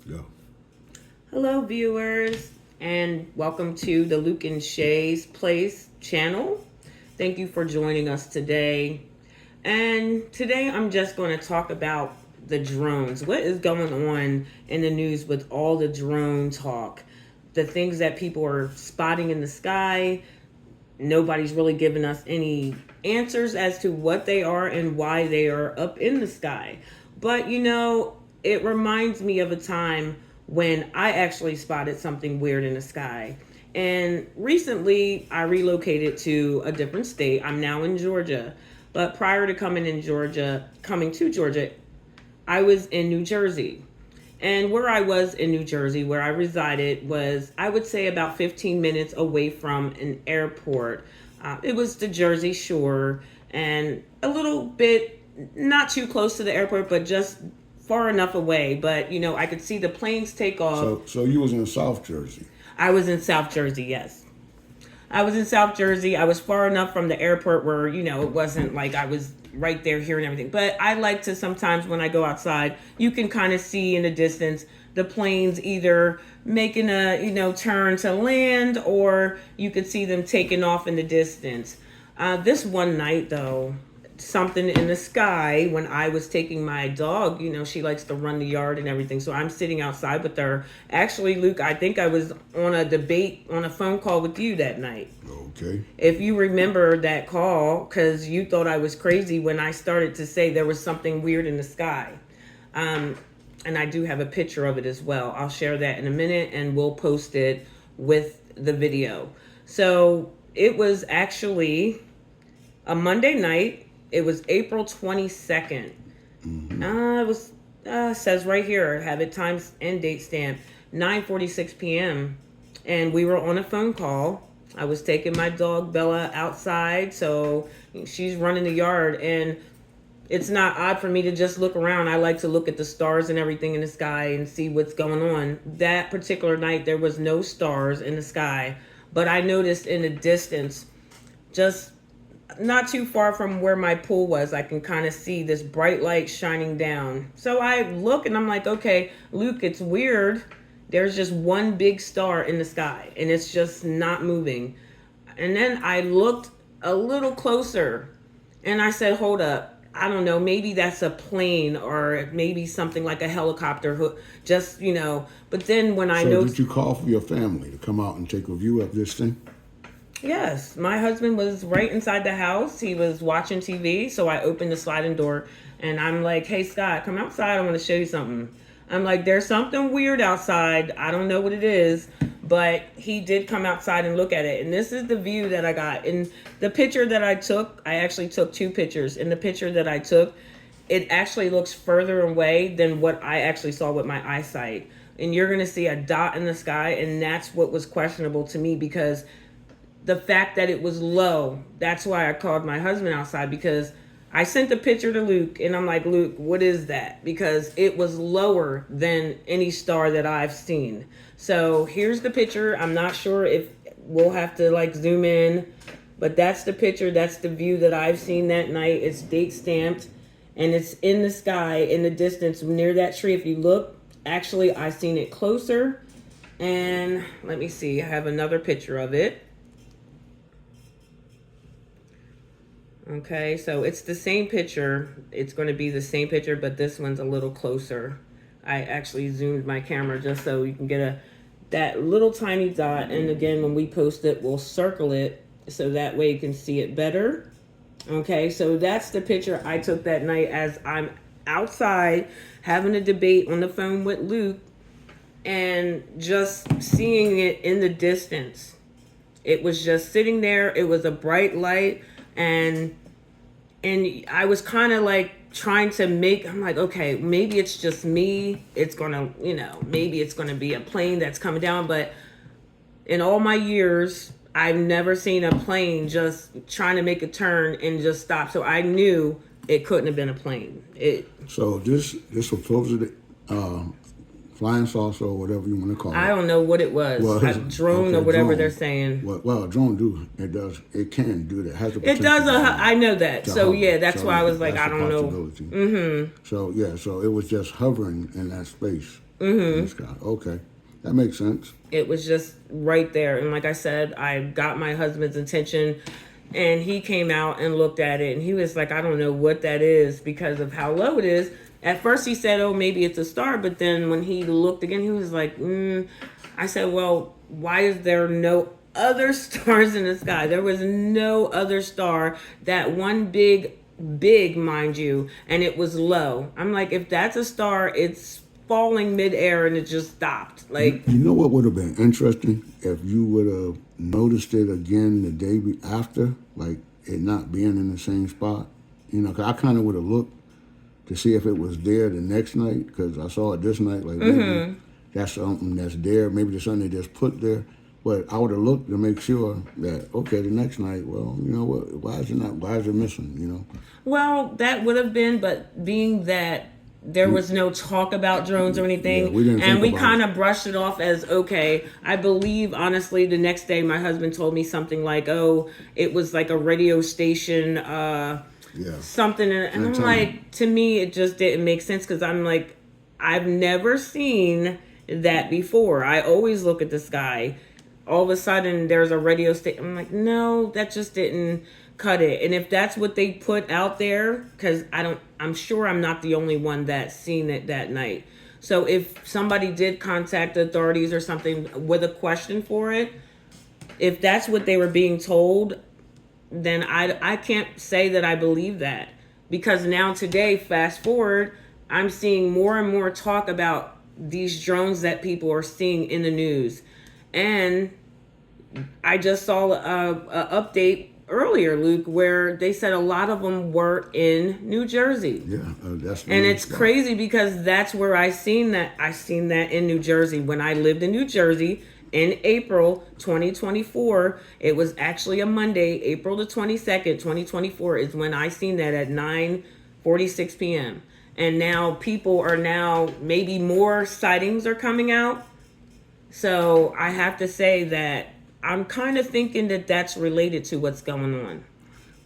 Go. Hello, viewers, and welcome to the Luke-N-SHAE'S Place channel. Thank you for joining us today. And today I'm just going to talk about the drones. What is going on in the news with all the drone talk? The things that people are spotting in the sky. Nobody's really giving us any answers as to what they are and why they are up in the sky. But it reminds me of a time when I actually spotted something weird in the sky. And recently I relocated to a different state. I'm now in Georgia. But prior to coming to Georgia, I was in New Jersey. And where I was in New Jersey, where I resided, was, I would say, about 15 minutes away from an airport. It was the Jersey Shore and a little bit, not too close to the airport, but just far enough away. But, I could see the planes take off. So you was in South Jersey. I was in South Jersey, yes. I was in South Jersey. I was far enough from the airport where, it wasn't like I was right there hearing everything. But I like to sometimes when I go outside, you can kind of see in the distance the planes either making a, turn to land, or you could see them taking off in the distance. This one night, though, something in the sky when I was taking my dog, she likes to run the yard and everything. So I'm sitting outside with her. Actually, Luke, I think I was on a phone call with you that night. Okay. If you remember that call, because you thought I was crazy when I started to say there was something weird in the sky. And I do have a picture of it as well. I'll share that in a minute and we'll post it with the video. So it was actually a Monday night. It was April 22nd. Mm-hmm. It was says right here, I have it times and date stamp, 9:46 p.m. And we were on a phone call. I was taking my dog Bella outside, so she's running the yard, and it's not odd for me to just look around. I like to look at the stars and everything in the sky and see what's going on. That particular night, there was no stars in the sky, but I noticed in the distance, just not too far from where my pool was, I can kind of see this bright light shining down. So I look and I'm like, okay, Luke, it's weird. There's just one big star in the sky and it's just not moving. And then I looked a little closer and I said, hold up. I don't know, maybe that's a plane or maybe something like a helicopter, just, but then when I know. So did you call for your family to come out and take a view of this thing? Yes, my husband was right inside the house. He was watching TV, so I opened the sliding door, and I'm like, hey, Scott, come outside. I want to show you something. I'm like, there's something weird outside. I don't know what it is, but he did come outside and look at it, and this is the view that I got. In the picture that I took, I actually took two pictures. In the picture that I took, it actually looks further away than what I actually saw with my eyesight, and you're going to see a dot in the sky, and that's what was questionable to me because the fact that it was low, that's why I called my husband outside, because I sent the picture to Luke and I'm like, Luke, what is that? Because it was lower than any star that I've seen. So here's the picture. I'm not sure if we'll have to zoom in, but that's the picture. That's the view that I've seen that night. It's date stamped and it's in the sky in the distance near that tree. If you look, actually, I seen it closer, and let me see. I have another picture of it. Okay, so it's the same picture. It's going to be the same picture, but this one's a little closer. I actually zoomed my camera just so you can get that little tiny dot. And again, when we post it, we'll circle it so that way you can see it better. Okay, so that's the picture I took that night as I'm outside having a debate on the phone with Luke and just seeing it in the distance. It was just sitting there. It was a bright light. And I was kind of trying to I'm like, okay, maybe it's just me. It's going to, maybe it's going to be a plane that's coming down. But in all my years, I've never seen a plane just trying to make a turn and just stop. So I knew it couldn't have been a plane. So this was supposedly flying saucer or whatever you want to call it. I don't know what it was. A drone or whatever they're saying. Well, a drone it can do that. It does. I know that. So yeah, why I was like, I don't know. So yeah, so it was just hovering in that space. in the sky. Okay, that makes sense. It was just right there. And like I said, I got my husband's attention, and he came out and looked at it, and he was like, I don't know what that is because of how low it is. At first he said, oh, maybe it's a star. But then when he looked again, he was like, I said, well, why is there no other stars in the sky? There was no other star. That one big, mind you, and it was low. I'm like, if that's a star, it's falling midair and it just stopped. Like, You know what would have been interesting if you would have noticed it again the day after, like it not being in the same spot. You know, 'cause I kind of would have looked to see if it was there the next night, because I saw it this night. Like maybe that's something that's there. Maybe there's something they just put there. But I would have looked to make sure that, okay, the next night, well, you know what? Why is it missing? You know. well, that would have been, but being that there was no talk about drones or anything, Yeah, we didn't and think we about kind of brushed it off as okay. I believe, honestly, the next day my husband told me something like, oh, it was like a radio station, something. And I'm like, to me, it just didn't make sense, because I'm like, I've never seen that before. I always look at the sky. All of a sudden, there's a radio station. I'm like, no, that just didn't cut it. And if that's what they put out there, because I'm sure I'm not the only one that seen it that night. So if somebody did contact the authorities or something with a question for it, if that's what they were being told, then I can't say that I believe that. Because now today, fast forward, I'm seeing more and more talk about these drones that people are seeing in the news. And I just saw a update earlier, Luke, where they said a lot of them were in New Jersey. Yeah, that's. And it's crazy, because that's where I seen that. I seen that in New Jersey when I lived in New Jersey in April 2024. It was actually a Monday, April the 22nd, 2024 is when I seen that at 9:46 p.m. And now people are maybe more sightings are coming out. So I have to say that I'm kind of thinking that that's related to what's going on.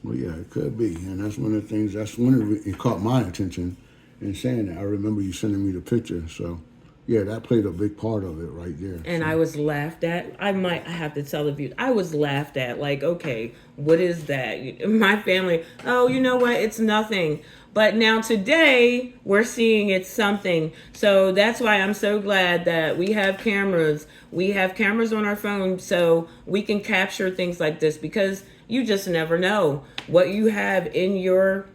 Well, yeah, it could be. And that's one of the things, it caught my attention in saying that. I remember you sending me the picture. So, yeah, that played a big part of it right there. And I was laughed at. I have to tell the view. I was laughed at. Like, okay, what is that? My family, oh, you know what? It's nothing. But now today, we're seeing it's something. So that's why I'm so glad that we have cameras. We have cameras on our phone so we can capture things like this, because you just never know what you have in your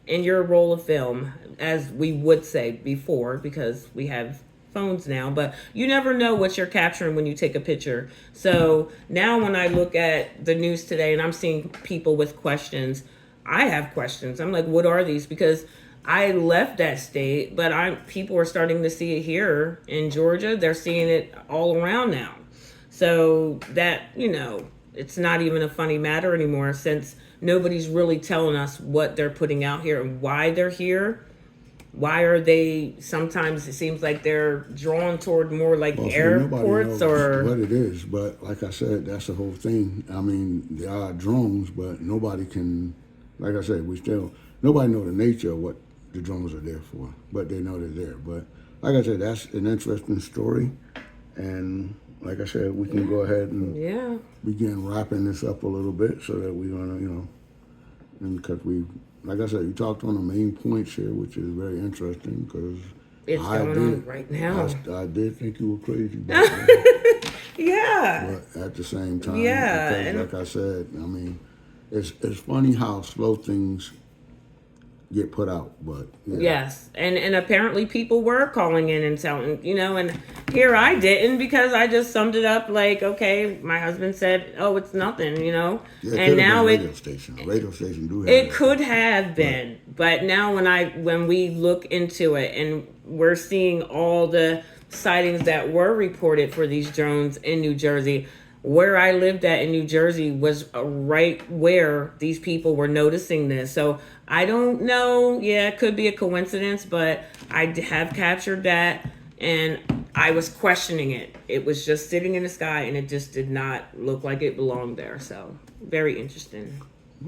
roll of film, as we would say before, because we have phones now, but you never know what you're capturing when you take a picture. So now when I look at the news today and I'm seeing people with questions, I have questions. I'm like, what are these? Because I left that state, but people are starting to see it here in Georgia. They're seeing it all around now. So that, it's not even a funny matter anymore, since nobody's really telling us what they're putting out here and why they're here. Why are they, sometimes it seems like they're drawn toward more like airports or what it is. But like I said, that's the whole thing. I mean, there are drones, but nobody can, like I said, nobody know the nature of what the drones are there for, but they know they're there. But like I said, that's an interesting story. And like I said, we can go ahead and begin wrapping this up a little bit, so that we're going to, and because like I said, you talked on the main points here, which is very interesting, because it's going on right now. I did think you were crazy back then. Yeah. But at the same time, because like I said, I mean, it's funny how slow things get put out, but yes, and apparently people were calling in and telling, and here I didn't, because I just summed it up like, okay, my husband said, oh, it's nothing, and now a radio station do have it could have been, but now when we look into it and we're seeing all the sightings that were reported for these drones in New Jersey. Where I lived at in New Jersey was right where these people were noticing this. So I don't know. Yeah, it could be a coincidence, but I have captured that, and I was questioning it. It was just sitting in the sky, and it just did not look like it belonged there. So very interesting.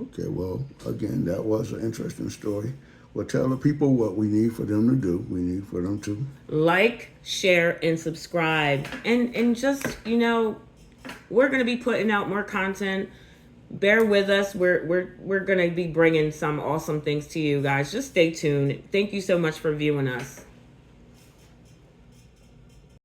Okay, well, again, that was an interesting story. Well, tell the people what we need for them to do. We need for them to like, share, and subscribe. And just, we're going to be putting out more content. Bear with us. We're going to be bringing some awesome things to you guys. Just stay tuned. Thank you so much for viewing us.